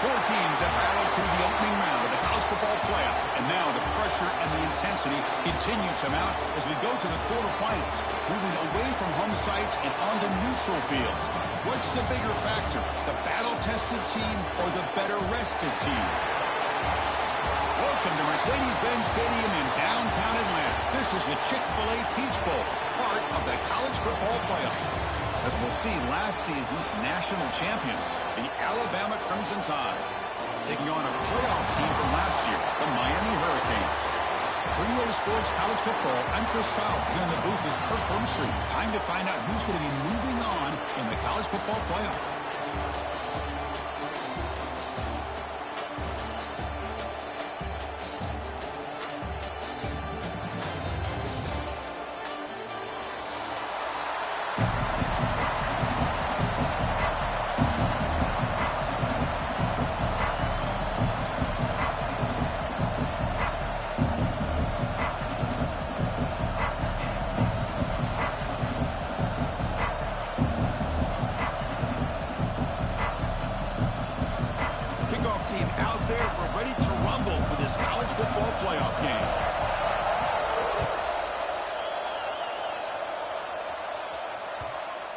Four teams have battled through the opening round of the college football playoff. And now the pressure and the intensity continue to mount as we go to the quarterfinals, moving away from home sites and onto neutral fields. What's the bigger factor, the battle-tested team or the better-rested team? Welcome to Mercedes-Benz Stadium in downtown Atlanta. This is the Chick-fil-A Peach Bowl, part of the college football playoff. As we'll see last season's national champions, the Alabama Crimson Tide, taking on a playoff team from last year, the Miami Hurricanes. For EA Sports College Football, I'm Chris Fowler, here in the booth with Kirk Hermstreet. Time to find out who's going to be moving on in the college football playoff.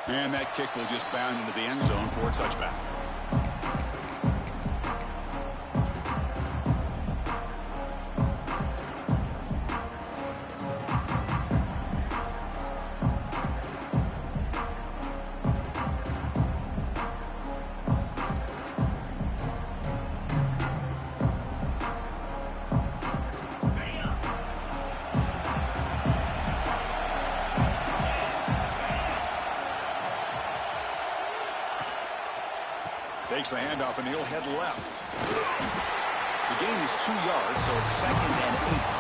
And that kick will just bound into the end zone for a touchback. Takes the handoff, and he'll head left. The gain is 2 yards, so it's 2nd and 8.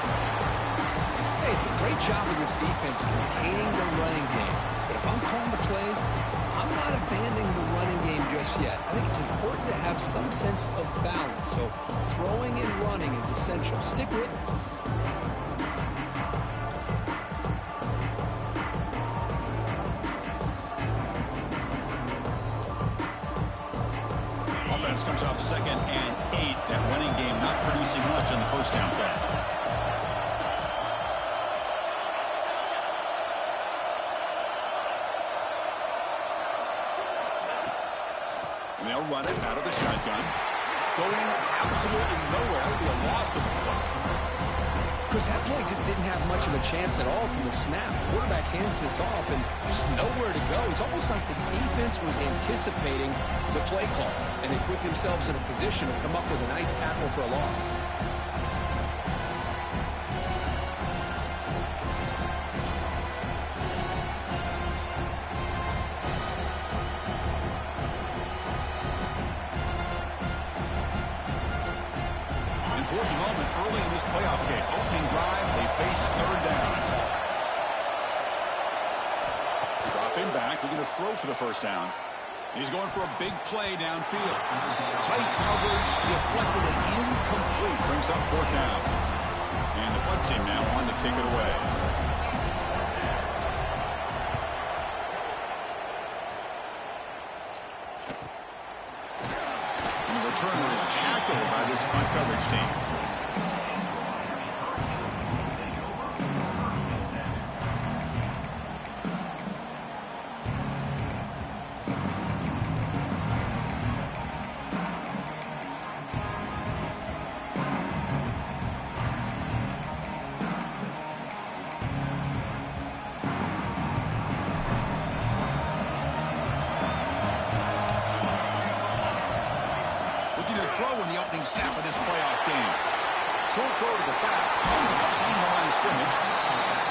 Hey, it's a great job of this defense containing the running game. But if I'm calling the plays, I'm not abandoning the running game just yet. I think it's important to have some sense of balance. So throwing and running is essential. Stick with it. Comes up 2nd and 8. That running game not producing much on the first down play. And they'll run it out of the shotgun. Going absolutely nowhere. It'll be a loss of the play. Because that play just didn't have much of a chance at all from the snap. The quarterback hands this off and just nowhere to go. It's almost like the defense was anticipating the play call, and they put themselves in a position to come up with a nice tackle for a loss. Important moment early in this playoff game. Opening drive, they face 3rd down. Dropping back, looking to throw for the first down. He's going for a big play downfield. Tight coverage, deflected and incomplete. Brings up 4th down. And the punt team now on to kick it away. And the returner is tackled by this punt coverage team. Snap of this playoff game. Short throw to the back, behind the line of scrimmage.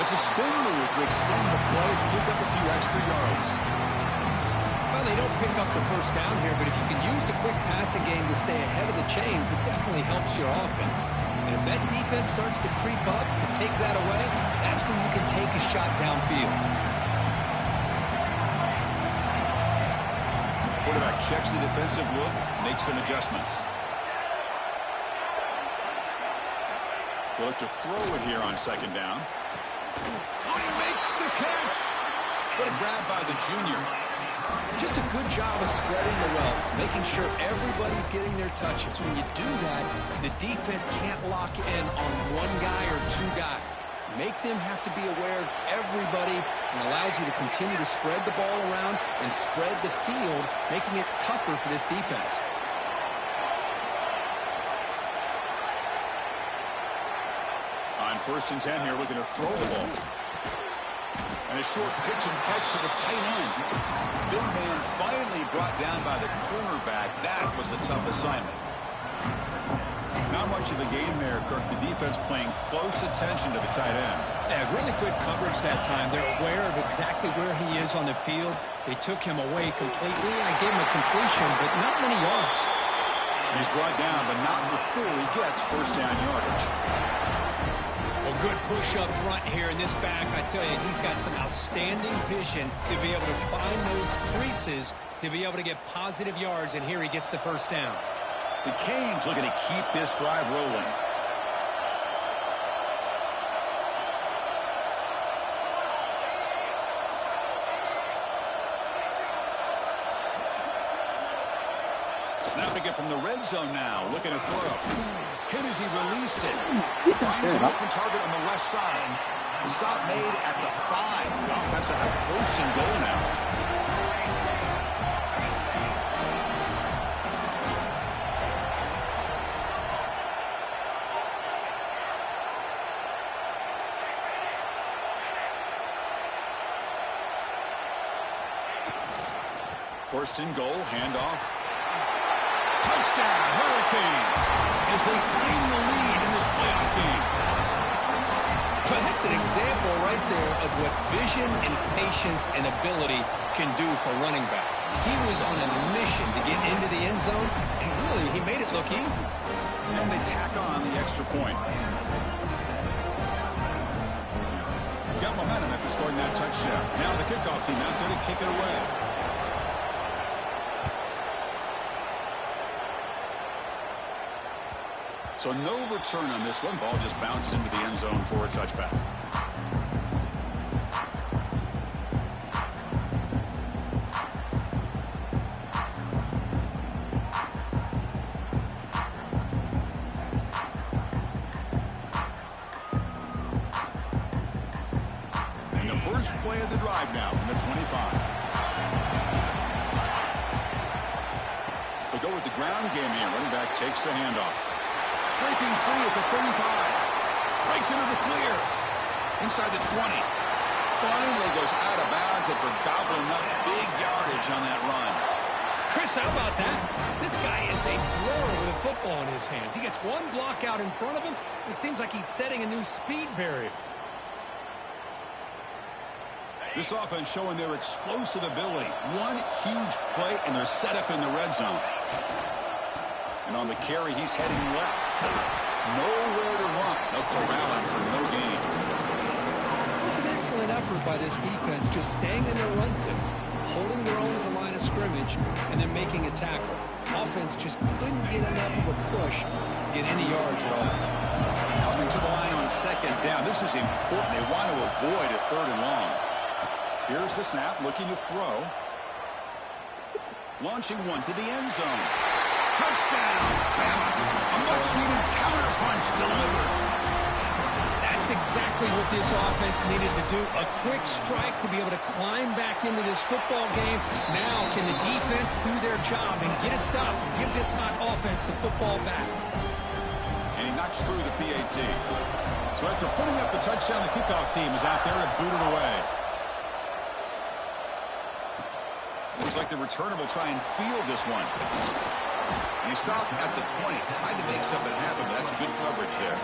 It's a spin move to extend the play, pick up a few extra yards. Well, they don't pick up the first down here, but if you can use the quick passing game to stay ahead of the chains, it definitely helps your offense. And if that defense starts to creep up and take that away, that's when you can take a shot downfield. Quarterback checks the defensive look, makes some adjustments. They'll look to throw it here on 2nd down. Oh, he makes the catch. What a grab by the junior. Just a good job of spreading the wealth, making sure everybody's getting their touches. When you do that, the defense can't lock in on one guy or two guys. Make them have to be aware of everybody and allows you to continue to spread the ball around and spread the field, making it tougher for this defense. On 1st and 10 here, looking to throw the ball. And a short pitch and catch to the tight end. Big man finally brought down by the cornerback. That was a tough assignment. Not much of a gain there, Kirk. The defense paying close attention to the tight end. Yeah, really good coverage that time. They're aware of exactly where he is on the field. They took him away completely. I gave him a completion, but not many yards. He's brought down, but not before he gets first down yardage. Well, good push up front here in this back. I tell you, he's got some outstanding vision to be able to find those creases to be able to get positive yards, and here he gets the first down. The Canes looking to keep this drive rolling. Snapping it from the red zone now, looking to throw. Hit as he released it. Finds an open target on the left side. The stop made at the 5. The offense will have 1st and goal now. First and goal, handoff. Touchdown, Hurricanes, as they claim the lead in this playoff game. Well, that's an example right there of what vision and patience and ability can do for running back. He was on a mission to get into the end zone, and really, he made it look easy. And they tack on the extra point. Got momentum after scoring that touchdown. Now the kickoff team out there to kick it away. So no return on this one. Ball just bounces into the end zone for a touchback. And the first play of the drive now from the 25. They go with the ground game here. Running back takes the handoff. Breaking free at the 35. Breaks into the clear. Inside the 20. Finally goes out of bounds after gobbling up big yardage on that run. Chris, how about that? This guy is a blower with a football in his hands. He gets one block out in front of him. It seems like he's setting a new speed barrier. This offense showing their explosive ability. One huge play, and they're set up in the red zone. And on the carry, he's heading left. Nowhere to run. No corralling for no gain. It was an excellent effort by this defense, just staying in their run fits, holding their own at the line of scrimmage, and then making a tackle. Offense just couldn't get enough of a push to get any yards at all. Coming to the line on 2nd down. This is important. They want to avoid a 3rd and long. Here's the snap, looking to throw. Launching one to the end zone. Touchdown! A much-needed counter-punch delivered. That's exactly what this offense needed to do. A quick strike to be able to climb back into this football game. Now, can the defense do their job and get a stop and give this hot offense the football back? And he knocks through the PAT. So after putting up the touchdown, the kickoff team is out there to boot it away. Looks like the returner will try and field this one. And he stopped at the 20. Tried to make something happen, but that's good coverage there.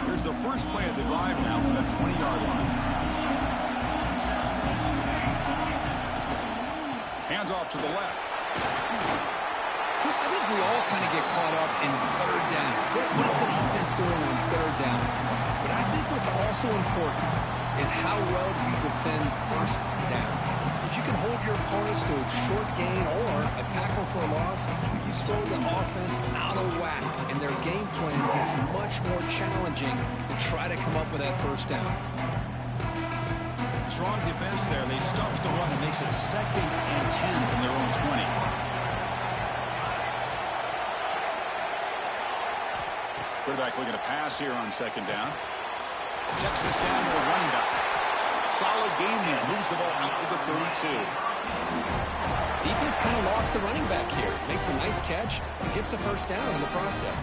Here's the first play of the drive now from the 20-yard line. Hands off to the left. Chris, I think we all kind of get caught up in 3rd down. What is the defense doing on 3rd down? But I think what's also important, is how well do you defend first down. If you can hold your opponents to a short gain or a tackle for a loss, you throw the offense out of whack, and their game plan gets much more challenging to try to come up with that first down. Strong defense there. They stuff the run and makes it 2nd and 10 from their own 20. Quarterback looking to pass here on 2nd down. Checks this down to the running back. Solid gain there. Moves the ball out to the 32. Defense kind of lost the running back here. Makes a nice catch and gets the first down in the process.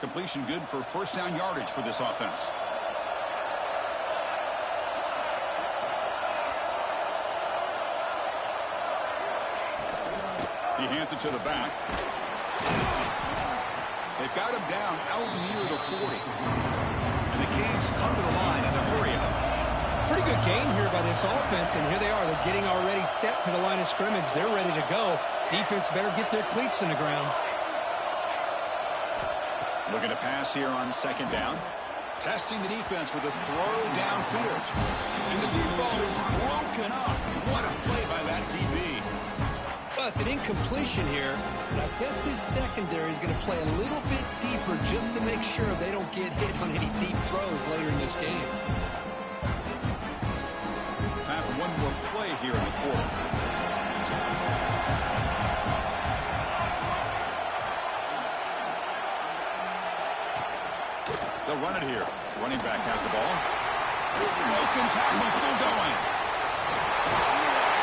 Completion good for first down yardage for this offense. He hands it to the back. They've got him down out near the 40. And the Canes come to the line in a hurry up. Pretty good game here by this offense, and here they are. They're getting already set to the line of scrimmage. They're ready to go. Defense better get their cleats in the ground. Looking to pass here on 2nd down. Testing the defense with a throw downfield. And the deep ball is broken up. What a play by that DB. Well, it's an incompletion here, but I bet this secondary is going to play a little bit deeper just to make sure they don't get hit on any deep throws later in this game. Time for one more play here in the quarter. They'll run it here. Running back has the ball. Broken tackle, still going.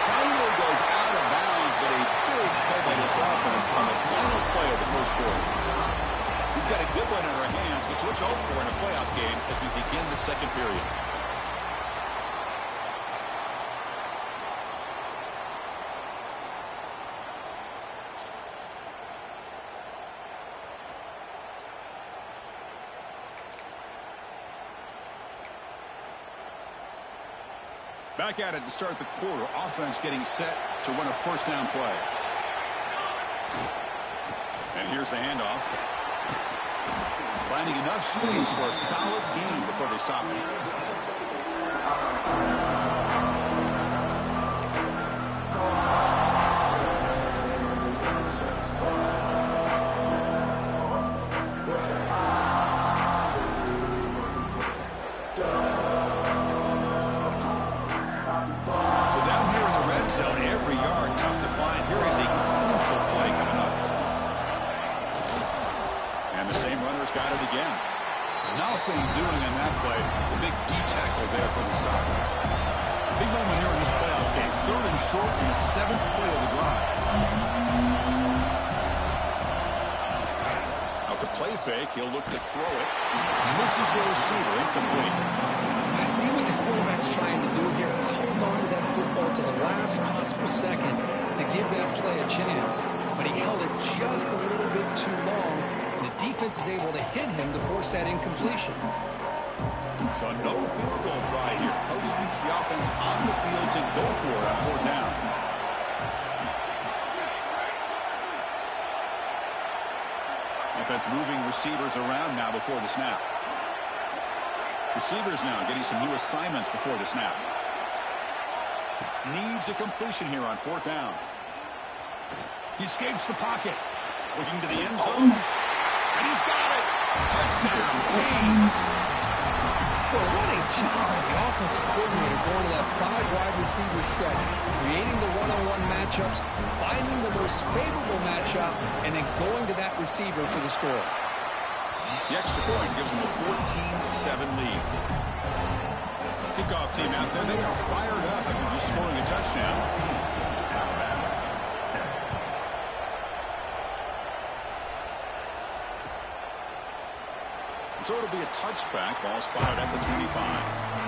Finally goes out of bounds, but a big play by this offense on the final play of the first quarter. We've got a good one in our hands, which let's hope for in a playoff game as we begin the second period. Back at it to start the quarter. Offense getting set to run a first down play. And here's the handoff. Finding enough space for a solid gain before they stop him. Zone, every yard tough to find. Here is a crucial play coming up. And the same runner's got it again. Nothing doing on that play. The big D tackle there for the stop. Big moment here in this playoff game. 3rd and short in the 7th play of the drive. Out the play fake, he'll look to throw it. Misses the receiver, incomplete. I see what the quarterback's trying to do here. He's holding on to that football to the last possible second to give that play a chance. But he held it just a little bit too long. The defense is able to hit him to force that incompletion. So no field goal try here. Coach keeps the offense on the field to go for it on 4th down. Offense moving receivers around now before the snap. Receivers now getting some new assignments before the snap. Needs a completion here on 4th down. He escapes the pocket. Looking to the end zone. And he's got it. Touchdown, Canes. Well, what a job by the offensive coordinator going to that 5-wide receiver set, creating the one-on-one matchups, finding the most favorable matchup, and then going to that receiver for the score. The extra point gives them a 14-7 lead. Kickoff team out there, they are fired up after just scoring a touchdown. So it'll be a touchback, ball spotted at the 25.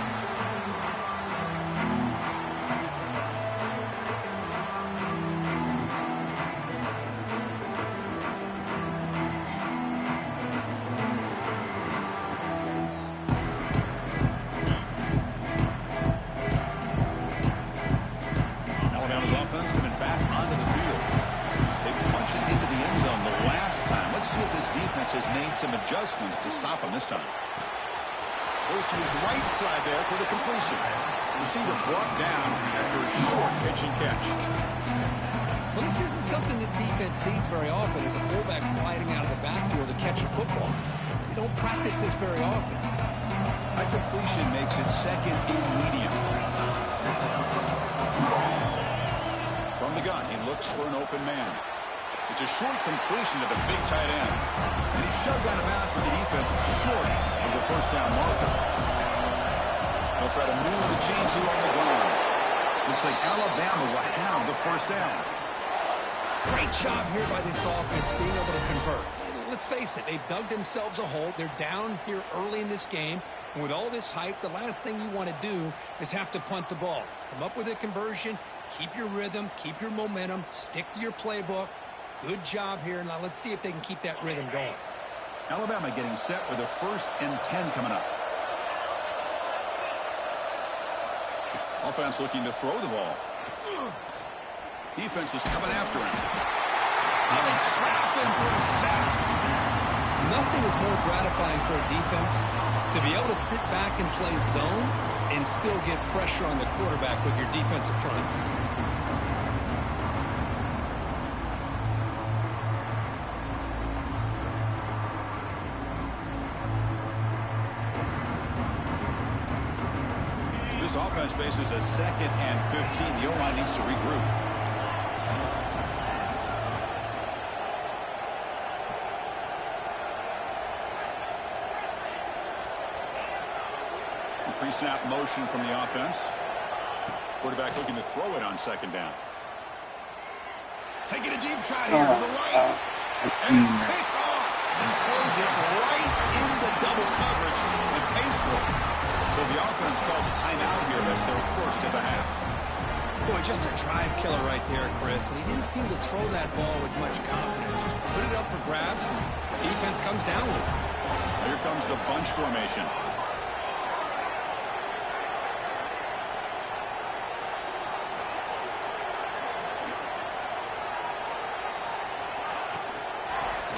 Alabama's offense coming back onto the some adjustments to stop him this time. Goes to his right side there for the completion. Receiver brought down after a short pitch and catch. Well, this isn't something this defense sees very often, as a fullback sliding out of the backfield to catch a football. They don't practice this very often. That completion makes it second and medium. From the gun, he looks for an open man. It's a short completion to the big tight end. And he's shoved out of bounds by the defense short of the first down marker. They'll try to move the chains here on the ground. Looks like Alabama will have the first down. Great job here by this offense being able to convert. And let's face it, they've dug themselves a hole. They're down here early in this game. And with all this hype, the last thing you want to do is have to punt the ball. Come up with a conversion, keep your rhythm, keep your momentum, stick to your playbook. Good job here. Now let's see if they can keep that rhythm going. Alabama getting set with a 1st and 10 coming up. Offense looking to throw the ball. Defense is coming after him. And they trap him for a sack. Nothing is more gratifying for a defense to be able to sit back and play zone and still get pressure on the quarterback with your defensive front. This offense faces a 2nd and 15. The O-line needs to regroup. Pre-snap motion from the offense. Quarterback looking to throw it on 2nd down. Taking a deep shot here to the right. And it's picked off. He throws it right into double coverage and pays for it. So the offense calls a timeout here as their first of the half. Boy, just a drive killer right there, Chris. And he didn't seem to throw that ball with much confidence. Just put it up for grabs, and the defense comes down with it. Here comes the bunch formation.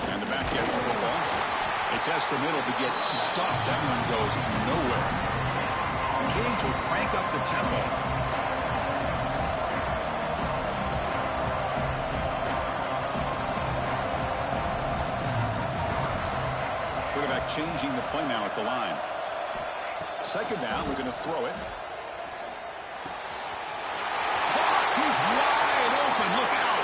And the back gets the football. They test the middle, but get stuffed. That one goes nowhere. Canes will crank up the tempo. Quarterback changing the play now at the line. 2nd down, we're going to throw it. He's wide open. Look out.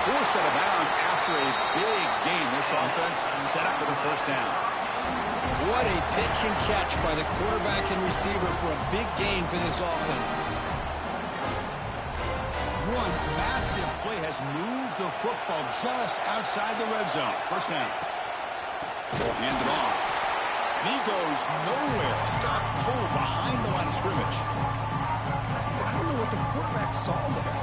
Forced out of bounds after a big game. This offense set up for the 1st down. What a pitch and catch by the quarterback and receiver for a big gain for this offense. One massive play has moved the football just outside the red zone. 1st down. They'll hand it off. And he goes nowhere. Stopped cold behind the line of scrimmage. I don't know what the quarterback saw there.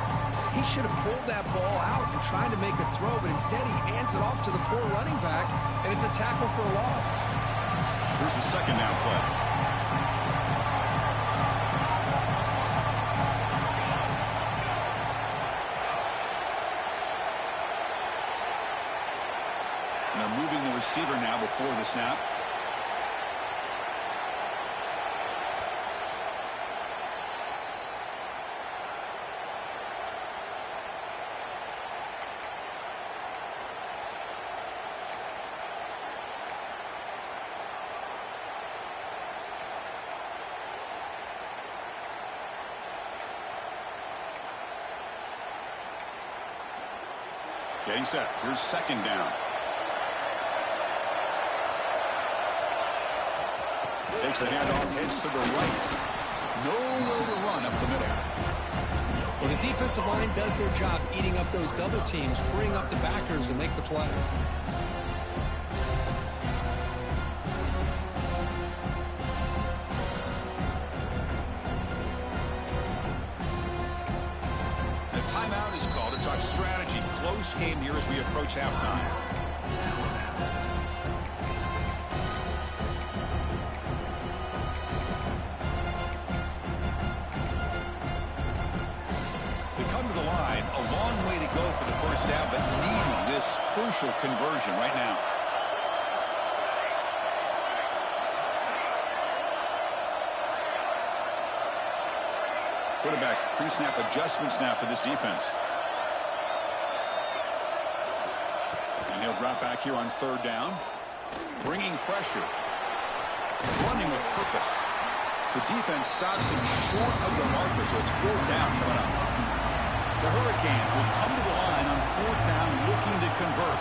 He should have pulled that ball out and tried to make a throw, but instead he hands it off to the poor running back, and it's a tackle for a loss. Here's the 2nd down play. And they're moving the receiver now before the snap. Getting set. Here's 2nd down. Takes the handoff, heads to the right. Nowhere to run up the middle. Well, the defensive line does their job eating up those double teams, freeing up the backers to make the play. Timeout is called to talk strategy. Close game here as we approach halftime. They come to the line. A long way to go for the 1st down, but needing this crucial conversion right now. Quarterback pre-snap adjustments now for this defense. And he'll drop back here on third down. Bringing pressure. Running with purpose. The defense stops him short of the marker, so it's fourth down coming up. The Hurricanes will come to the line on fourth down looking to convert.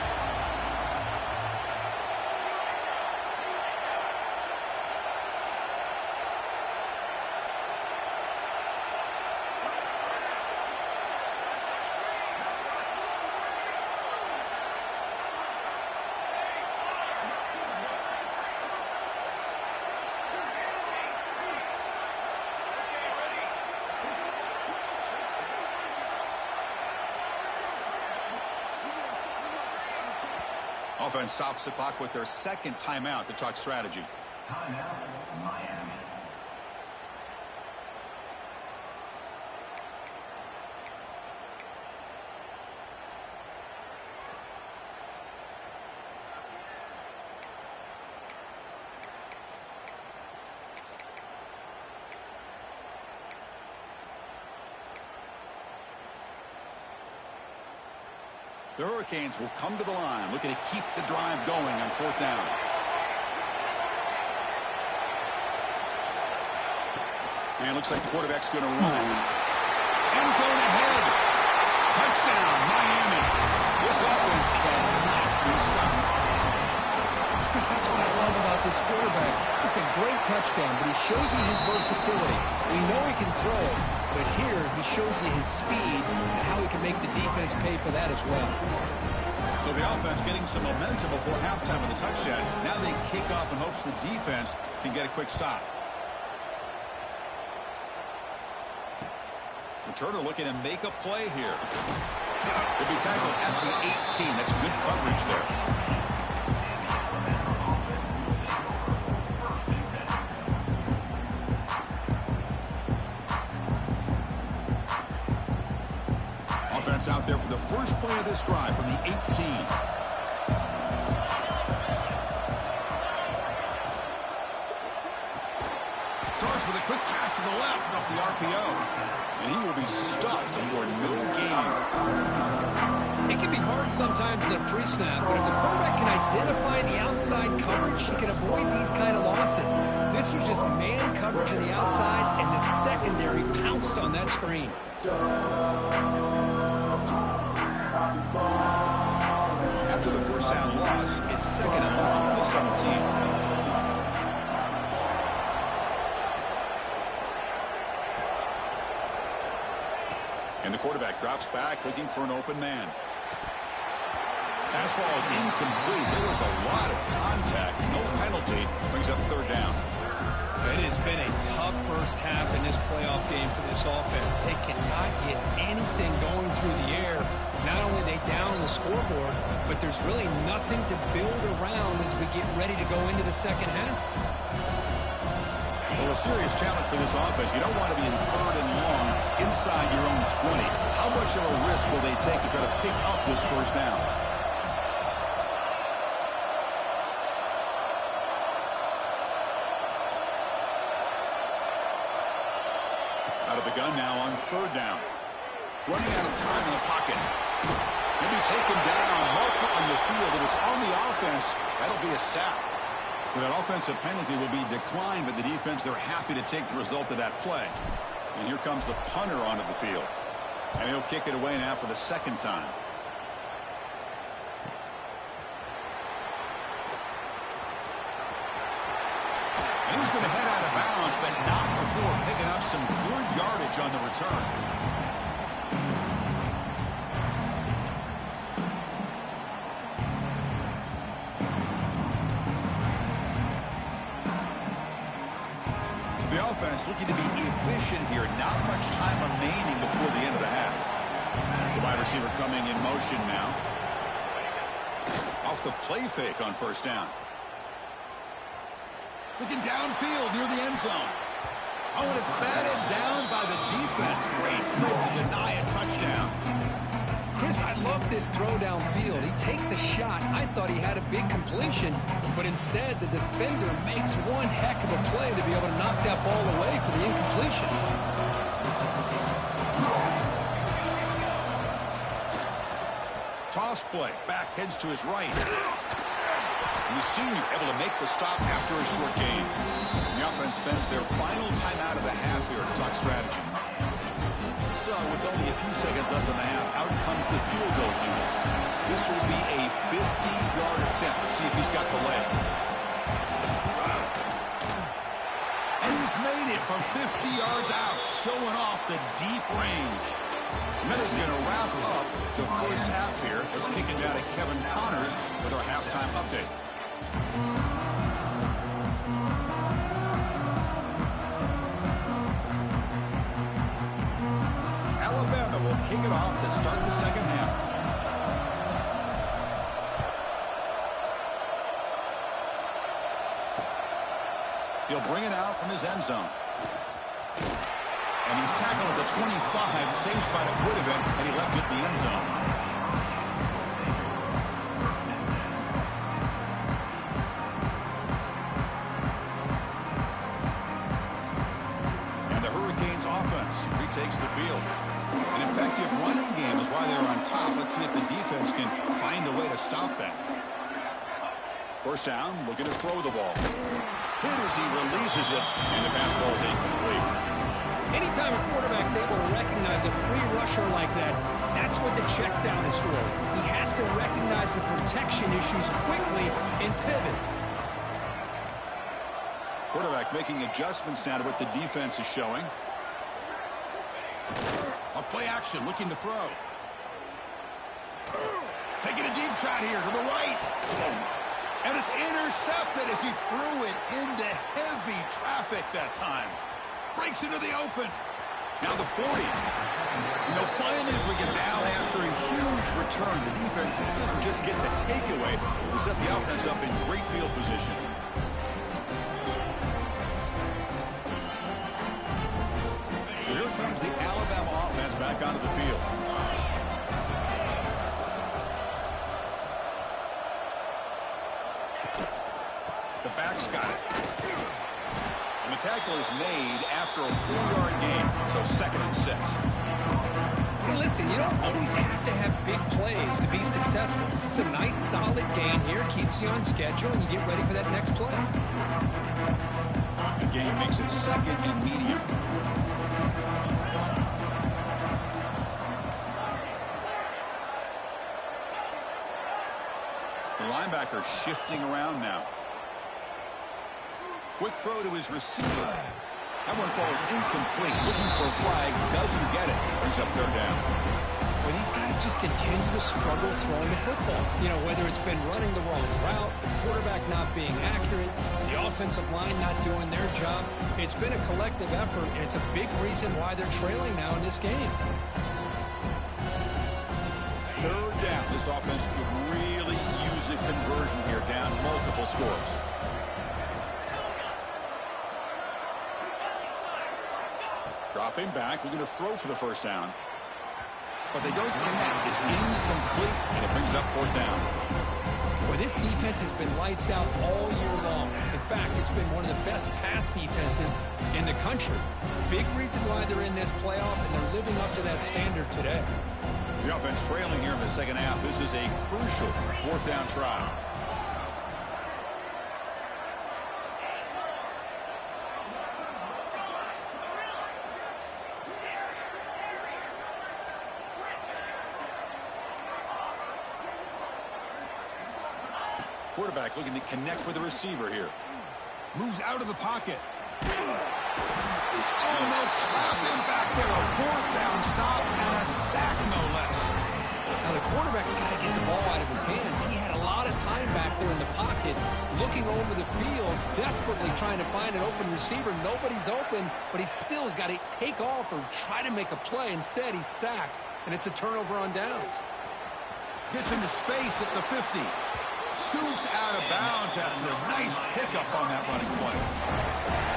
Offense stops the clock with their second timeout to talk strategy. Timeout, Miami. The Hurricanes will come to the line, looking to keep the drive going on fourth down. And it looks like the quarterback's going to run. End zone ahead. Touchdown, Miami. This offense cannot be stopped. Chris, that's what I love about this quarterback. It's a great touchdown, but he shows you his versatility. We know he can throw it, but here he shows you his speed and how he can make the defense pay for that as well. So the offense getting some momentum before halftime with the touchdown. Now they kick off in hopes the defense can get a quick stop. Returner looking to make a play here. He'll be tackled at the 18. That's good coverage there. Out there for the first play of this drive from the 18. Starts with a quick pass to the left off the RPO. And he will be stuffed for no gain. It can be hard sometimes in a pre-snap, but if the quarterback can identify the outside coverage, he can avoid these kind of losses. This was just man coverage on the outside, and the secondary pounced on that screen. After the first down loss, it's second and long on the 17. And the quarterback drops back, looking for an open man. Pass ball is incomplete. There was a lot of contact. No penalty. Brings up third down. It has been a tough first half in this playoff game for this offense. They cannot get anything going through the air. Not only are they down the scoreboard, but there's really nothing to build around as we get ready to go into the second half. Well, a serious challenge for this offense. You don't want to be in third and long inside your own 20. How much of a risk will they take to try to pick up this first down? Out of the gun now on third down. Running out of time in the pocket. He'll be taken down. Marker on the field. If it's on the offense, that'll be a sack. So that offensive penalty will be declined, but the defense, they're happy to take the result of that play. And here comes the punter onto the field. And he'll kick it away now for the second time. And he's going to head out of bounds, but not before picking up some good yardage on the return. The offense looking to be efficient here. Not much time remaining before the end of the half. As the wide receiver coming in motion now. Off the play fake on first down. Looking downfield near the end zone. Oh, and it's batted down by the defense. Great play to deny a touchdown. Chris, I love this throw downfield. He takes a shot. I thought he had a big completion, but instead the defender makes one heck of a play to be able to knock that ball away for the incompletion. Toss play. Back heads to his right. And the senior able to make the stop after a short gain. And the offense spends their final timeout of the half here to talk strategy. So with only a few seconds left in the half, out comes the field goal unit. This will be a 50-yard attempt. Let's see if he's got the leg. And he's made it from 50 yards out, showing off the deep range. Meta's going to wrap up the first half here. Let's kick it down to Kevin Connors with our halftime update. Alabama will kick it off to start the second half. He'll bring it out from his end zone. And he's tackled at the 25. Same spot it would have been had he left it in the end zone. And the Hurricanes offense retakes the field. An effective running game is why they're on top. Let's see if the defense can find a way to stop that. First down, looking to throw the ball. Hit as he releases it, and the pass ball is incomplete. Anytime a quarterback's able to recognize a free rusher like that, that's what the check down is for. He has to recognize the protection issues quickly and pivot. Quarterback making adjustments now to what the defense is showing. A play action, looking to throw. Taking a deep shot here to the right. And it's intercepted as he threw it into heavy traffic that time. Breaks into the open. Now the 40. And they'll finally bring it down after a huge return. The defense doesn't just get the takeaway. They set the offense up in great field position. So here comes the Alabama offense back onto the field. The back's got it. And the tackle is made after a 4-yard gain, so 2nd and 6. Hey, listen, you don't always have to have big plays to be successful. It's a nice, solid gain here. Keeps you on schedule, and you get ready for that next play. The game makes it 2nd and medium. The linebacker shifting around now. Quick throw to his receiver. That one falls incomplete. Looking for a flag. Doesn't get it. Brings up 3rd down. Well, these guys just continue to struggle throwing the football. You know, whether it's been running the wrong route, the quarterback not being accurate, the offensive line not doing their job. It's been a collective effort, and it's a big reason why they're trailing now in this game. 3rd down. This offense could really use a conversion here, down multiple scores. Dropping back, looking to throw for the first down. But they don't connect. It's incomplete, and it brings up 4th down. Well, this defense has been lights out all year long. In fact, it's been one of the best pass defenses in the country. Big reason why they're in this playoff, and they're living up to that standard today. The offense trailing here in the second half. This is a crucial 4th down try. Quarterback looking to connect with the receiver here. Moves out of the pocket. Oh, no, trapped him back there. A 4th down stop and a sack, no less. Now, the quarterback's got to get the ball out of his hands. He had a lot of time back there in the pocket, looking over the field, desperately trying to find an open receiver. Nobody's open, but he still has got to take off or try to make a play. Instead, he's sacked, and it's a turnover on downs. Gets into space at the 50. Scoots out of bounds after a nice pickup on that running play.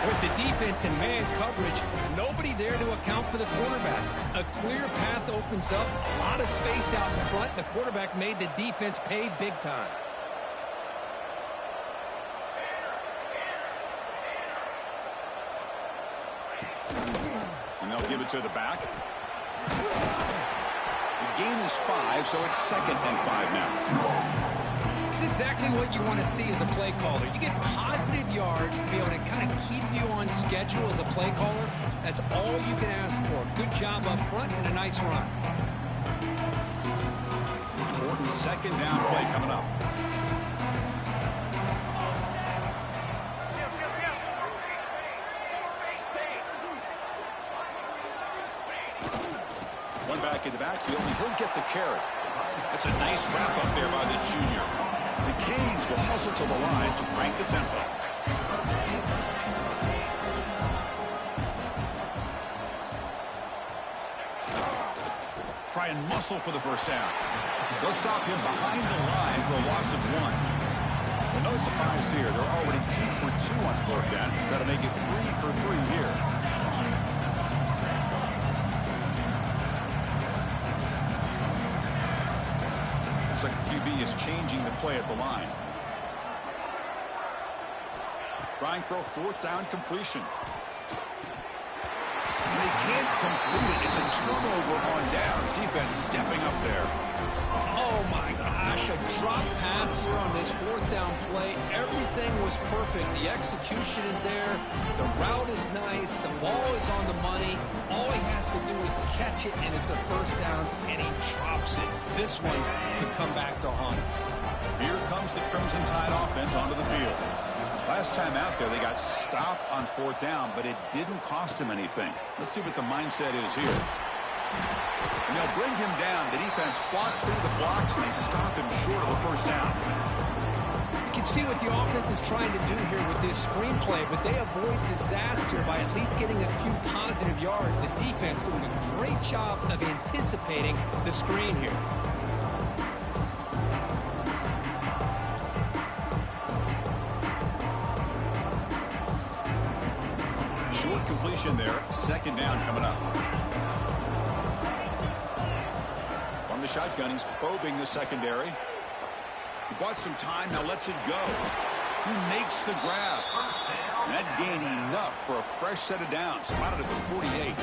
With the defense and man coverage, nobody there to account for the quarterback. A clear path opens up, a lot of space out in front. The quarterback made the defense pay big time. And And they'll give it to the back. The gain is 5, so it's 2nd and 5 now. It's exactly what you want to see as a play caller. You get positive yards to be able to kind of keep you on schedule as a play caller. That's all you can ask for. Good job up front and a nice run. Important 2nd down play coming up. One back in the backfield, and he'll get the carry. That's a nice wrap up there by the junior. The Canes will hustle to the line to crank the tempo. Try and muscle for the first down. They'll stop him behind the line for a loss of 1. Well, no surprise here. They're already 2 for 2 on 4th down. Got to make it 3 for 3 here. Looks like the QB is changing the play at the line. Trying for a 4th down completion. And they can't complete it. It's a turnover on downs. Defense stepping up there. Oh, my gosh. A drop pass here on this 4th down play. Everything was perfect. The execution is there. The route is nice. The ball is on the money. All he has to do is catch it, and it's a 1st down, and he drops it. This one could come back to haunt him. Here comes the Crimson Tide offense onto the field. Last time out there, they got stopped on 4th down, but it didn't cost them anything. Let's see what the mindset is here. And they'll bring him down. The defense fought through the blocks, and they stop him short of the 1st down. You can see what the offense is trying to do here with this screenplay, but they avoid disaster by at least getting a few positive yards. The defense doing a great job of anticipating the screen here. Short completion there. 2nd down coming up. From the shotgun, he's probing the secondary. He bought some time, now lets it go. He makes the grab. And that gained enough for a fresh set of downs. Spotted at the 48.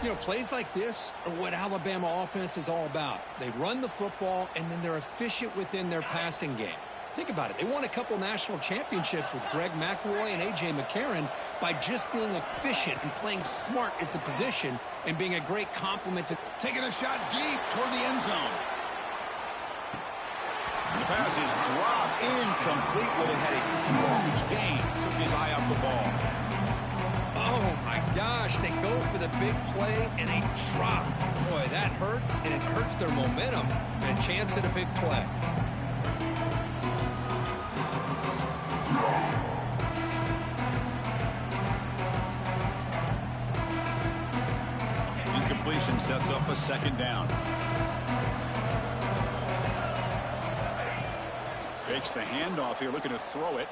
You know, plays like this are what Alabama offense is all about. They run the football, and then they're efficient within their passing game. Think about it. They won a couple national championships with Greg McElroy and A.J. McCarron by just being efficient and playing smart at the position and being a great complement to... Taking a shot deep toward the end zone. The pass is dropped incomplete. Well, it had a huge gain. Took his eye off the ball. Oh, my gosh. They go for the big play, and they drop. Boy, that hurts, and it hurts their momentum. And a chance at a big play. Incompletion sets up a 2nd down. Fakes the handoff here, looking to throw it.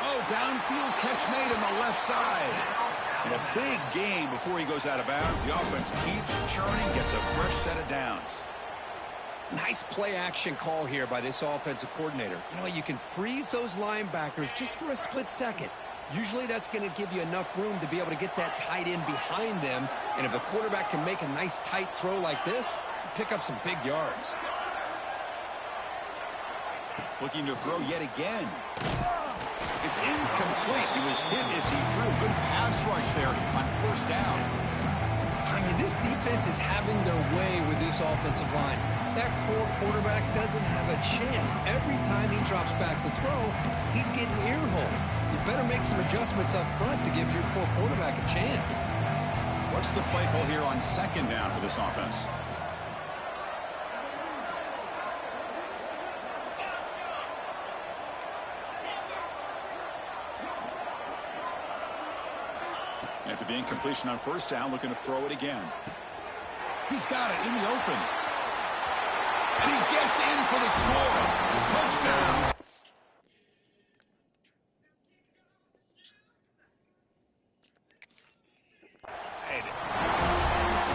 Oh, downfield catch made on the left side. And a big gain before he goes out of bounds. The offense keeps churning, gets a fresh set of downs. Nice play action call here by this offensive coordinator. You know, you can freeze those linebackers just for a split second. Usually that's going to give you enough room to be able to get that tight end behind them. And if a quarterback can make a nice tight throw like this, pick up some big yards. Looking to throw yet again. It's incomplete. He was hit as he threw. Good pass rush there on 1st down. I mean, this defense is having their way with this offensive line. That poor quarterback doesn't have a chance. Every time he drops back to throw, he's getting ear-holed. You better make some adjustments up front to give your poor quarterback a chance. What's the play call here on 2nd down for this offense? After the incompletion on 1st down, looking to throw it again. He's got it in the open. And he gets in for the score. Touchdown.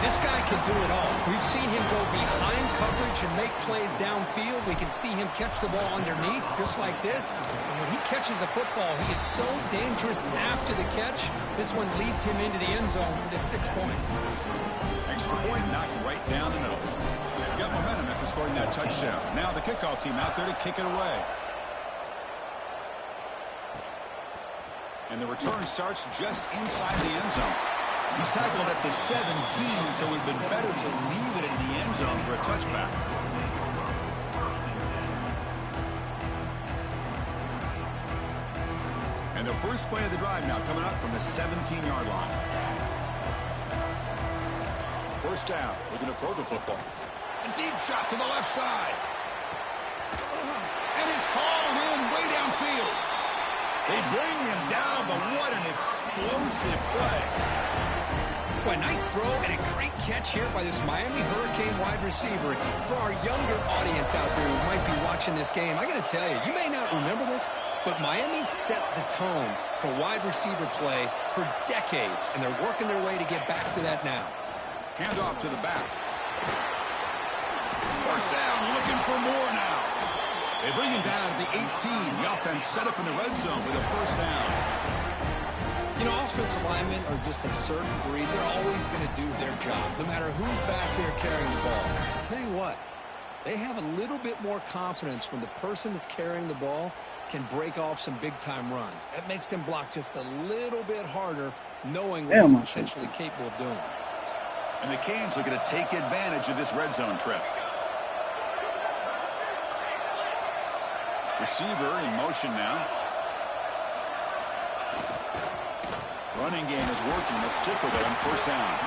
This guy can do it all. We've seen him go behind coverage and make plays downfield. We can see him catch the ball underneath, just like this. And when he catches a football, he is so dangerous after the catch. This one leads him into the end zone for the 6 points. Extra point knocked right down the middle. Got momentum after scoring that touchdown. Now the kickoff team out there to kick it away. And the return starts just inside the end zone. He's tackled at the 17, so it would have been better to leave it in the end zone for a touchback. And the first play of the drive now coming up from the 17-yard line. First down, looking to throw the football. A deep shot to the left side. And it's hauled in way downfield. They bring him down, but what an explosive play. Boy, nice throw and a great catch here by this Miami Hurricane wide receiver. For our younger audience out there who might be watching this game, I got to tell you, you may not remember this, but Miami set the tone for wide receiver play for decades, and they're working their way to get back to that now. Handoff to the back. First down, looking for more now. They bring him down at the 18. The offense set up in the red zone with a first down. You know, offensive linemen are just a certain breed. They're always going to do their job, no matter who's back there carrying the ball. I'll tell you what, they have a little bit more confidence when the person that's carrying the ball can break off some big-time runs. That makes them block just a little bit harder, knowing what he's potentially capable of doing. And the Canes looking to take advantage of this red zone trip. Receiver in motion now. Running game is working. They'll stick with it on first down.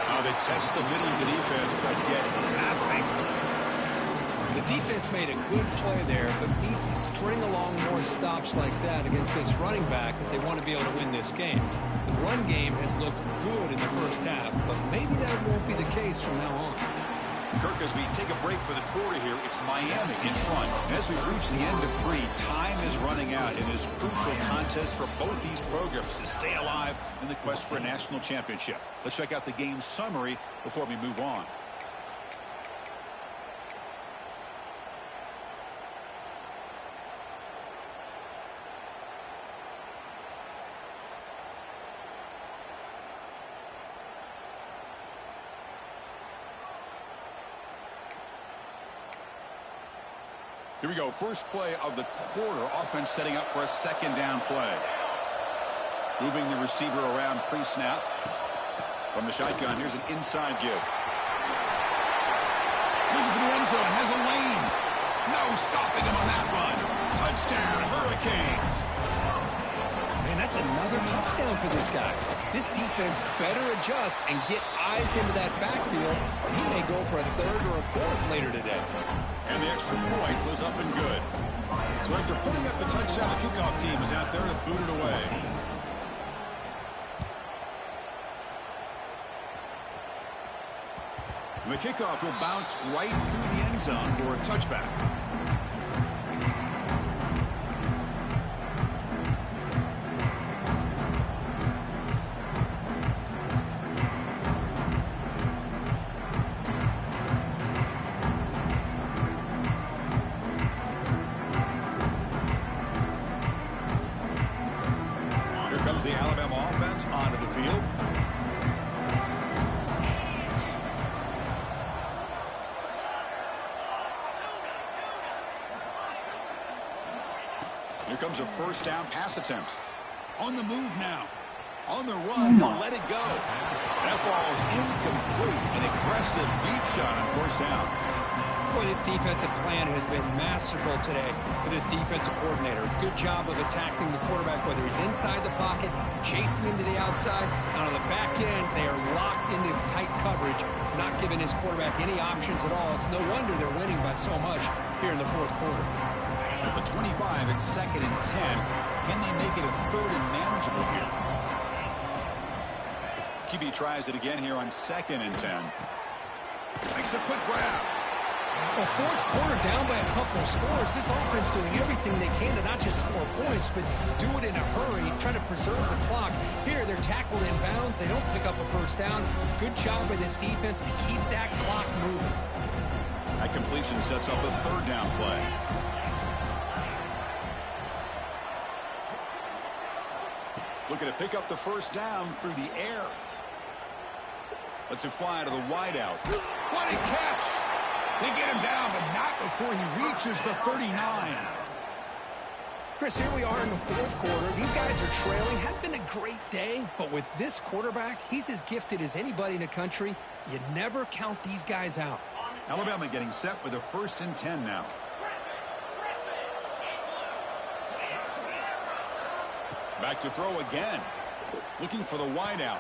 Now they test the middle of the defense, but get nothing. The defense made a good play there, but needs to string along more stops like that against this running back if they want to be able to win this game. The run game has looked good in the first half, but maybe that won't be the case from now on. Kirk, as we take a break for the quarter here, it's Miami in front. And as we reach the end of 3, time is running out in this crucial contest for both these programs to stay alive in the quest for a national championship. Let's check out the game summary before we move on. Here we go. First play of the quarter. Offense setting up for a second down play. Moving the receiver around pre-snap. From the shotgun, here's an inside give. Looking for the end zone. Has a lane. No stopping him on that run. Touchdown, Hurricanes. Man, that's another touchdown for this guy. This defense better adjust and get eyes into that backfield. He may go for a third or a fourth later today. And the extra point was up and good. So after putting up a touchdown, the kickoff team is out there to boot it away. And the kickoff will bounce right through the end zone for a touchback. The Alabama offense onto the field. Here comes a first down pass attempt. On the move now. On the run, he'll let it go. That ball is incomplete. An aggressive deep shot on first down. Boy, this defensive plan has been masterful today for this defensive coordinator. Good job of attacking the quarterback, whether he's inside the pocket, chasing him to the outside. And on the back end, they are locked into tight coverage, not giving his quarterback any options at all. It's no wonder they're winning by so much here in the fourth quarter. At the 25, it's 2nd and 10. Can they make it a third and manageable here? QB tries it again here on 2nd and 10. Makes a quick grab. Well, fourth quarter down by a couple of scores. This offense doing everything they can to not just score points, but do it in a hurry, trying to preserve the clock. Here, they're tackled in bounds. They don't pick up a first down. Good job by this defense to keep that clock moving. That completion sets up a third down play. Looking to pick up the first down through the air. Lets it fly to the wideout. What a catch! They get him down, but not before he reaches the 39. Chris, here we are in the fourth quarter. These guys are trailing. Had been a great day, but with this quarterback, he's as gifted as anybody in the country. You never count these guys out. Alabama getting set with a 1st and 10 now. Back to throw again. Looking for the wideout.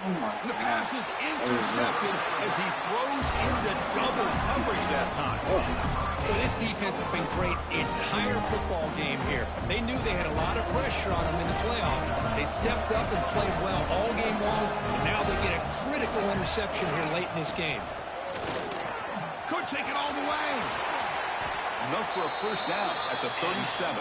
And the pass is intercepted as he throws into double coverage that time. Well, this defense has been great the entire football game here. They knew they had a lot of pressure on them in the playoff. They stepped up and played well all game long, and now they get a critical interception here late in this game. Could take it all the way. Enough for a first down at the 37.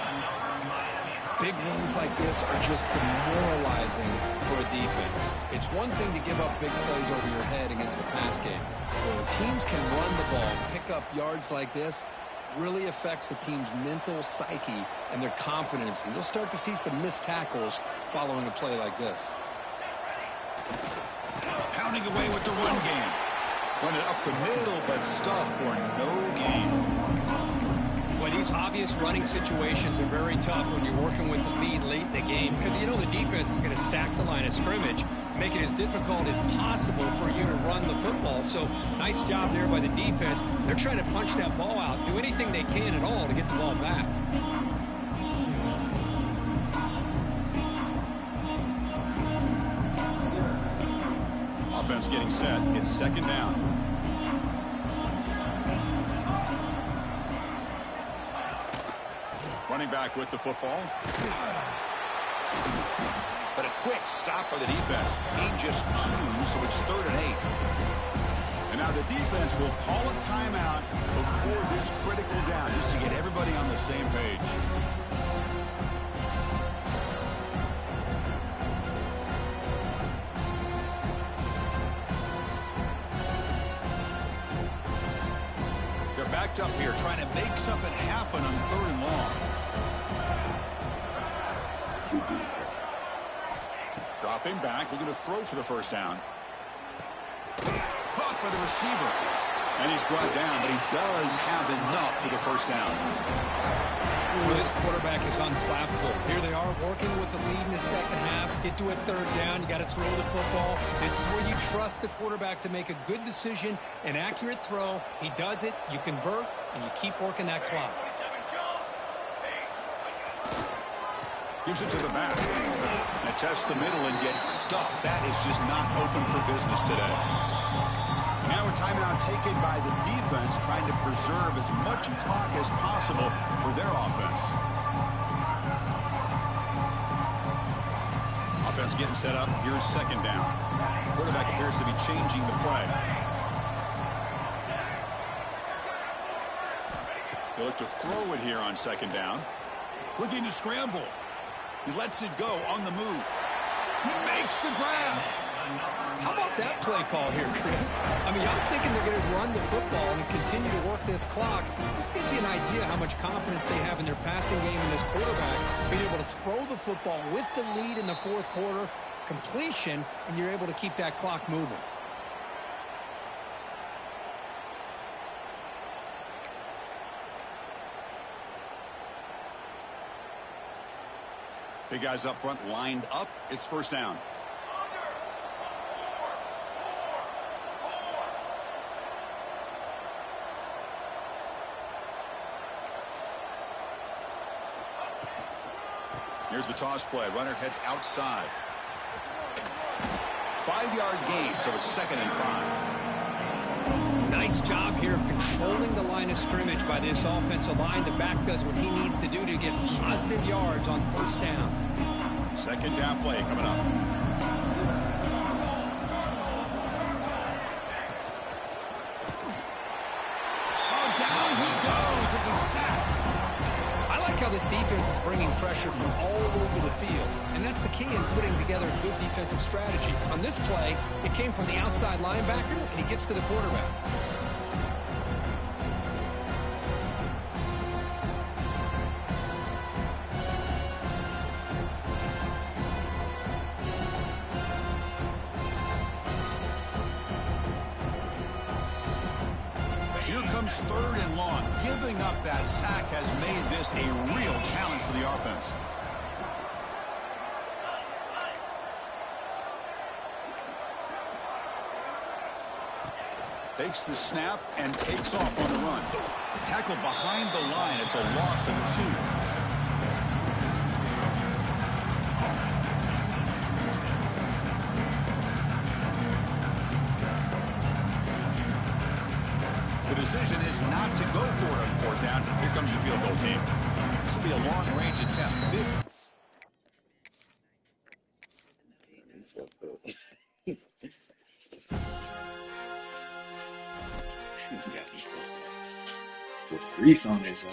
Big runs like this are just demoralizing for a defense. It's one thing to give up big plays over your head against the pass game. But when teams can run the ball, pick up yards like this, really affects the team's mental psyche and their confidence. And you'll start to see some missed tackles following a play like this. Pounding away with the run game. Run it up the middle, but stuff for no gain. Well, these obvious running situations are very tough when you're working with the lead late in the game because you know the defense is going to stack the line of scrimmage, make it as difficult as possible for you to run the football. So nice job there by the defense. They're trying to punch that ball out, do anything they can at all to get the ball back. Offense getting set. It's 2nd down. Running back with the football. But a quick stop by the defense. Gain just 2, so it's 3rd and 8. And now the defense will call a timeout before this critical down, just to get everybody on the same page. They're backed up here, trying to make something happen on 3rd and long. Dropping back, looking to throw for the first down. Caught by the receiver. And he's brought down, but he does have enough for the first down. Well, this quarterback is unflappable. Here they are working with the lead in the second half. Get to a 3rd down. You got to throw the football. This is where you trust the quarterback to make a good decision, an accurate throw. He does it, you convert, and you keep working that clock. Gives it to the back. And tests the middle and gets stuffed. That is just not open for business today. And now a timeout taken by the defense, trying to preserve as much clock as possible for their offense. Offense getting set up. Here's 2nd down. Quarterback appears to be changing the play. They look to throw it here on 2nd down. Looking to scramble. He lets it go on the move. He makes the grab. How about that play call here, Chris? I mean, I'm thinking they're going to run the football and continue to work this clock. This gives you an idea how much confidence they have in their passing game and this quarterback. Being able to throw the football with the lead in the 4th quarter, completion, and you're able to keep that clock moving. Big guys up front lined up. It's 1st down. Here's the toss play. Runner heads outside. 5-yard gain, so it's 2nd and 5. Nice job here of controlling the line of scrimmage by this offensive line. The back does what he needs to do to get positive yards on 1st down. 2nd down play coming up. Oh, This defense is bringing pressure from all over the field, and that's the key in putting together a good defensive strategy. On this play, it came from the outside linebacker, and he gets to the quarterback. Here comes 3rd and long. Giving up that sack has made this a real challenge for the offense. Takes the snap and takes off on the run. Tackled behind the line. It's a loss of 2. The decision is not to go for it on 4th down. Here comes the field goal team. This will be a long-range attempt. 5. Grease on his